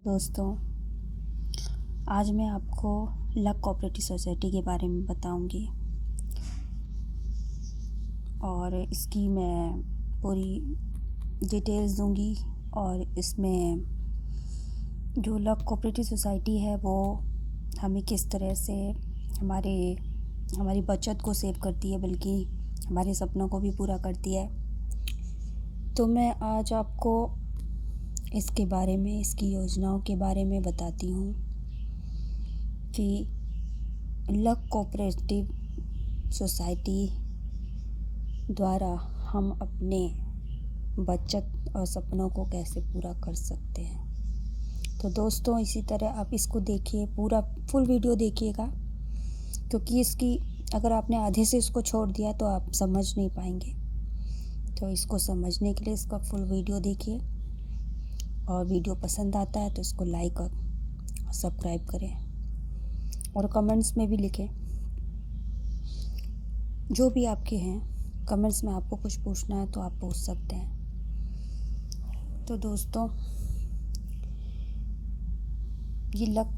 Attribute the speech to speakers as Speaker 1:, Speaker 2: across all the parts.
Speaker 1: दोस्तों, आज मैं आपको लक कोऑपरेटिव सोसाइटी के बारे में बताऊंगी और इसकी मैं पूरी डिटेल्स दूंगी। और इसमें जो लक कोऑपरेटिव सोसाइटी है वो हमें किस तरह से हमारी बचत को सेव करती है, बल्कि हमारे सपनों को भी पूरा करती है। तो मैं आज आपको इसके बारे में, इसकी योजनाओं के बारे में बताती हूँ कि लक कोऑपरेटिव सोसाइटी द्वारा हम अपने बचत और सपनों को कैसे पूरा कर सकते हैं। तो दोस्तों, इसी तरह आप इसको देखिए, पूरा फुल वीडियो देखिएगा, क्योंकि इसकी अगर आपने आधे से इसको छोड़ दिया तो आप समझ नहीं पाएंगे। तो इसको समझने के लिए इसका फुल वीडियो देखिए, और वीडियो पसंद आता है तो इसको लाइक और सब्सक्राइब करें, और कमेंट्स में भी लिखें जो भी आपके हैं। कमेंट्स में आपको कुछ पूछना है तो आप पूछ सकते हैं। तो दोस्तों, ये लक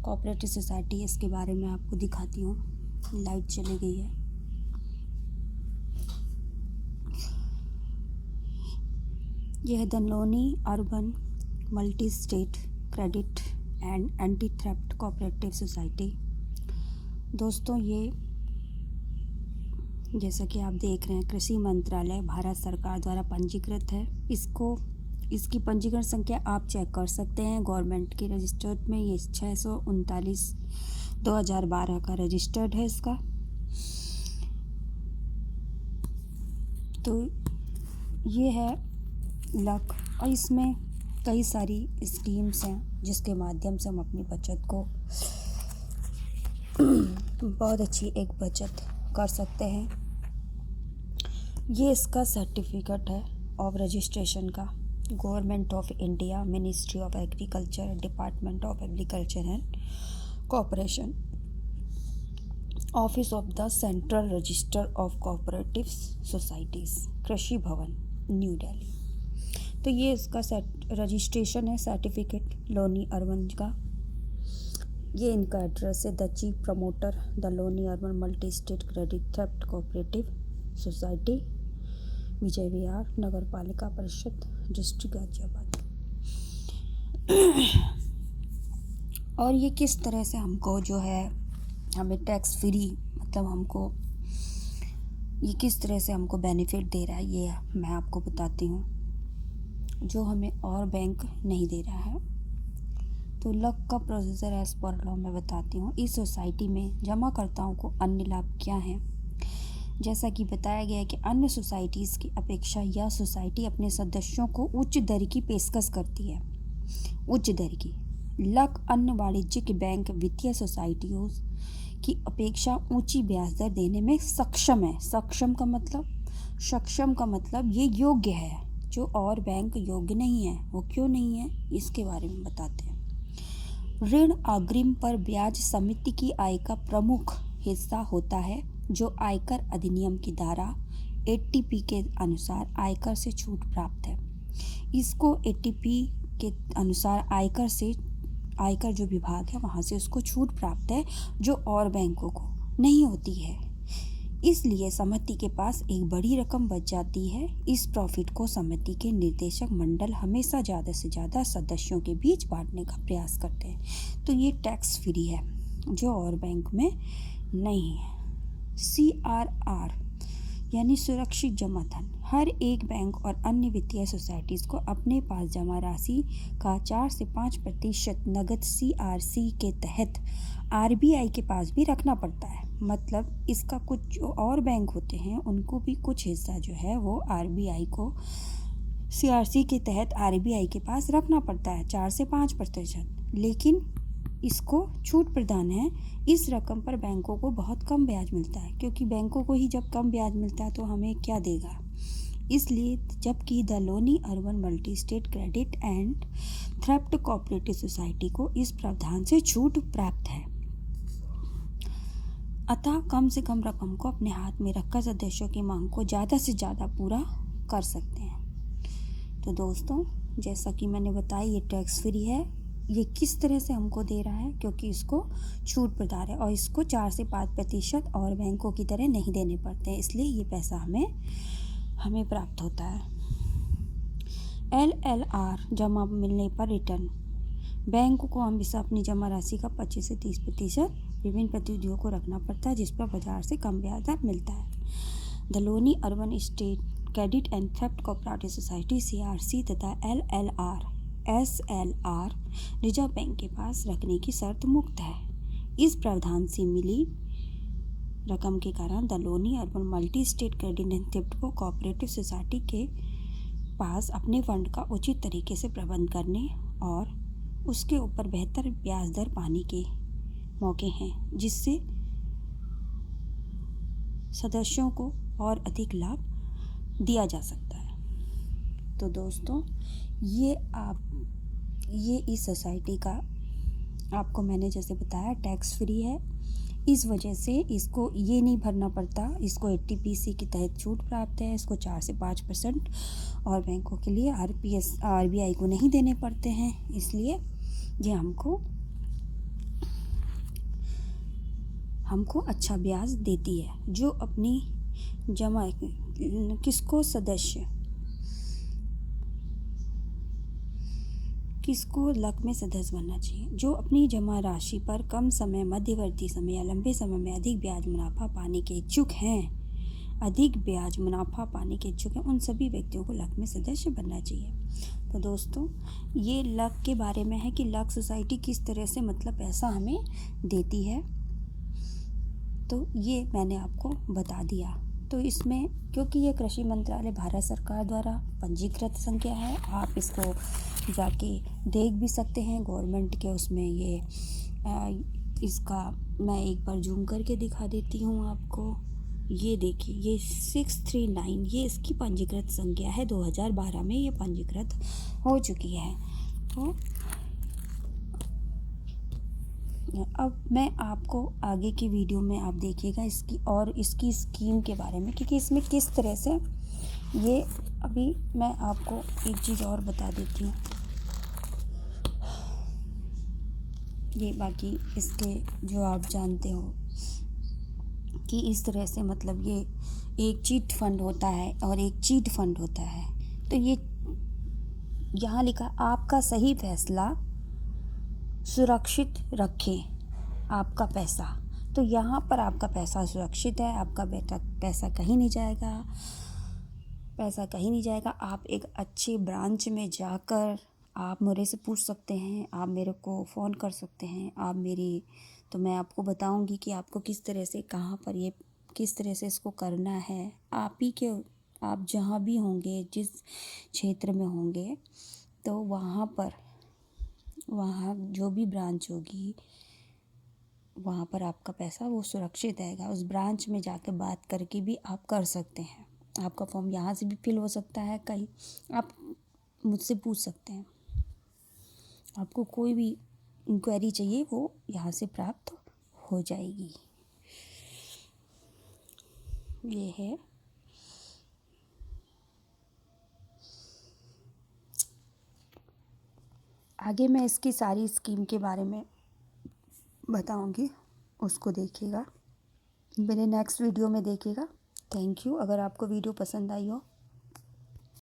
Speaker 1: कोऑपरेटिव सोसाइटी, इसके बारे में आपको दिखाती हूँ। लाइट चली गई है। यह है the Loni urban multi state credit and anti theft cooperative society. दोस्तों, ये जैसा कि आप देख रहे हैं, कृषि मंत्रालय भारत सरकार द्वारा पंजीकृत है। इसकी पंजीकरण संख्या आप चेक कर सकते हैं। गवर्नमेंट के रजिस्टर्ड में ये 639 2012 का रजिस्टर्ड है इसका। तो ये है लक, और इसमें कई सारी स्कीम्स हैं जिसके माध्यम से हम अपनी बचत को बहुत अच्छी एक बचत कर सकते हैं। ये इसका सर्टिफिकेट है ऑफ रजिस्ट्रेशन का। Government of India, ministry of agriculture, department of agriculture and cooperation, office of the central register of cooperative societies, कृषि भवन, न्यू दिल्ली। तो ये इसका रजिस्ट्रेशन है, सर्टिफिकेट लोनी अर्बन का। ये इनका एड्रेस है, the chief promoter the Loni urban multi state credit thrift cooperative society, Vijay Vihar, नगर पालिका परिषद, डिस्ट्रिक्ट गाजियाबाद। और ये किस तरह से हमको जो है, हमें टैक्स फ्री, मतलब ये किस तरह से हमको बेनिफिट दे रहा है, ये मैं आपको बताती हूँ, जो हमें और बैंक नहीं दे रहा है। तो लक का प्रोसीजर एज पर लॉ मैं बताती हूँ। इस सोसाइटी में जमाकर्ताओं को अन्य लाभ क्या हैं। जैसा कि बताया गया है कि अन्य सोसाइटीज़ की अपेक्षा यह सोसाइटी अपने सदस्यों को उच्च दर की पेशकश करती है। उच्च दर की लक अन्य वाणिज्यिक बैंक वित्तीय सोसाइटियों की अपेक्षा ऊंची ब्याज दर देने में सक्षम है। सक्षम का मतलब ये योग्य है, जो और बैंक योग्य नहीं है। वो क्यों नहीं है, इसके बारे में बताते हैं। ऋण अग्रिम पर ब्याज समिति की आय का प्रमुख हिस्सा होता है, जो आयकर अधिनियम की धारा 80P के अनुसार आयकर से छूट प्राप्त है। इसको 80P के अनुसार आयकर जो विभाग है वहाँ से उसको छूट प्राप्त है, जो और बैंकों को नहीं होती है। इसलिए समिति के पास एक बड़ी रकम बच जाती है। इस प्रॉफिट को समिति के निर्देशक मंडल हमेशा ज़्यादा से ज़्यादा सदस्यों के बीच बांटने का प्रयास करते हैं। तो ये टैक्स फ्री है, जो और बैंक में नहीं है। CRR यानी सुरक्षित जमा धन। हर एक बैंक और अन्य वित्तीय सोसाइटीज़ को अपने पास जमा राशि का 4 से 5% नगद CRC के तहत RBI के पास भी रखना पड़ता है। मतलब इसका कुछ जो और बैंक होते हैं उनको भी कुछ हिस्सा जो है वो RBI को CRC के तहत RBI के पास रखना पड़ता है, 4 से 5%। लेकिन इसको छूट प्रदान है। इस रकम पर बैंकों को बहुत कम ब्याज मिलता है, क्योंकि बैंकों को ही जब कम ब्याज मिलता है तो हमें क्या देगा। इसलिए जबकि the Loni urban multi state credit and theft cooperative society को इस प्रावधान से छूट प्राप्त है, अतः कम से कम रकम को अपने हाथ में रखकर सदस्यों की मांग को ज़्यादा से ज़्यादा पूरा कर सकते हैं। तो दोस्तों, जैसा कि मैंने बताया ये टैक्स फ्री है। ये किस तरह से हमको दे रहा है, क्योंकि इसको छूट प्रदान है और इसको 4 से 5% और बैंकों की तरह नहीं देने पड़ते हैं, इसलिए ये पैसा हमें प्राप्त होता है। LLR जमा मिलने पर रिटर्न। बैंक को हमेशा अपनी जमा राशि का 25 से 30% विभिन्न प्रतिनिधियों को रखना पड़ता है, जिस पर बाजार से कम ब्याज दर मिलता है। The Loni urban state credit and theft cooperative society CRC तथा LLR SLR रिजर्व बैंक के पास रखने की शर्त मुक्त है। इस प्रावधान से मिली रकम के कारण the Loni urban multi state credit and theft cooperative society के पास अपने फंड का उचित तरीके से प्रबंध करने और उसके ऊपर बेहतर ब्याज दर पाने के मौके हैं, जिससे सदस्यों को और अधिक लाभ दिया जा सकता है। तो दोस्तों, ये इस सोसाइटी का आपको मैंने जैसे बताया टैक्स फ्री है। इस वजह से इसको ये नहीं भरना पड़ता, इसको 80PC के तहत छूट प्राप्त है। इसको 4 से 5% और बैंकों के लिए RBI को नहीं देने पड़ते हैं, इसलिए ये हमको अच्छा ब्याज देती है। जो अपनी जमा किसको लक में सदस्य बनना चाहिए? जो अपनी जमा राशि पर कम समय, मध्यवर्ती समय या लंबे समय में अधिक ब्याज मुनाफा पाने के इच्छुक हैं, उन सभी व्यक्तियों को लक में सदस्य बनना चाहिए। तो दोस्तों, ये लक के बारे में है कि लक सोसाइटी किस तरह से मतलब पैसा हमें देती है, तो ये मैंने आपको बता दिया। तो इसमें क्योंकि ये कृषि मंत्रालय भारत सरकार द्वारा पंजीकृत संख्या है, आप इसको जाके देख भी सकते हैं गवर्नमेंट के उसमें। इसका मैं एक बार जूम करके दिखा देती हूँ आपको। ये देखिए, ये 639 ये इसकी पंजीकृत संख्या है। 2012 में ये पंजीकृत हो चुकी है। तो अब मैं आपको आगे की वीडियो में आप देखिएगा इसकी स्कीम के बारे में, क्योंकि इसमें किस तरह से ये अभी मैं आपको एक चीज़ और बता देती हूँ। ये बाकी इसके जो आप जानते हो कि इस तरह से मतलब ये एक चीट फंड होता है और एक चीट फंड होता है। तो ये यहाँ लिखा, आपका सही फैसला सुरक्षित रखें आपका पैसा। तो यहाँ पर आपका पैसा सुरक्षित है, आपका पैसा कहीं नहीं जाएगा। आप एक अच्छी ब्रांच में जाकर आप मेरे से पूछ सकते हैं, आप मेरे को फ़ोन कर सकते हैं, तो मैं आपको बताऊंगी कि आपको किस तरह से कहाँ पर किस तरह से इसको करना है। आप जहाँ भी होंगे, जिस क्षेत्र में होंगे, तो वहाँ जो भी ब्रांच होगी वहाँ पर आपका पैसा वो सुरक्षित रहेगा। उस ब्रांच में जाकर बात करके भी आप कर सकते हैं। आपका फॉर्म यहाँ से भी फिल हो सकता है, कहीं आप मुझसे पूछ सकते हैं। आपको कोई भी इंक्वायरी चाहिए वो यहाँ से प्राप्त हो जाएगी। ये है। आगे मैं इसकी सारी स्कीम के बारे में बताऊंगी, उसको देखिएगा, मेरे नेक्स्ट वीडियो में देखिएगा। Thank you. अगर आपको वीडियो पसंद आई हो